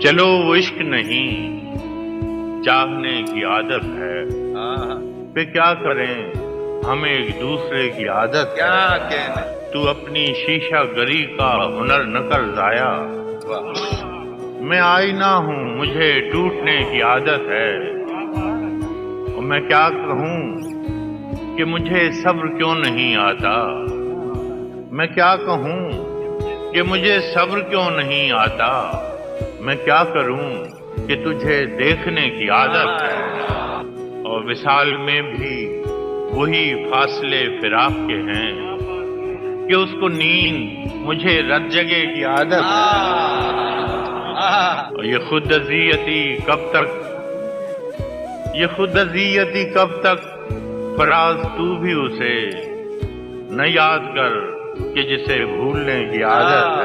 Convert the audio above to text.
چلو وہ عشق نہیں چاہنے کی عادت ہے، پہ کیا کریں ہمیں ایک دوسرے کی عادت ہے۔ کیا کہنا، تو اپنی شیشہ گری کا ہنر نہ کر ضائع، میں آئینہ ہوں مجھے ٹوٹنے کی عادت ہے۔ اور میں کیا کہوں کہ مجھے صبر کیوں نہیں آتا، میں کیا کہوں کہ مجھے صبر کیوں نہیں آتا، میں کیا کروں کہ تجھے دیکھنے کی عادت ہے۔ اور وصال میں بھی وہی فاصلے فراق کے ہیں کہ اس کو نیند مجھے رت جگے کی عادت ہے۔ اور یہ خود اذیتی کب تک فراز تو بھی اسے نہ یاد کر کہ جسے بھولنے کی عادت ہے۔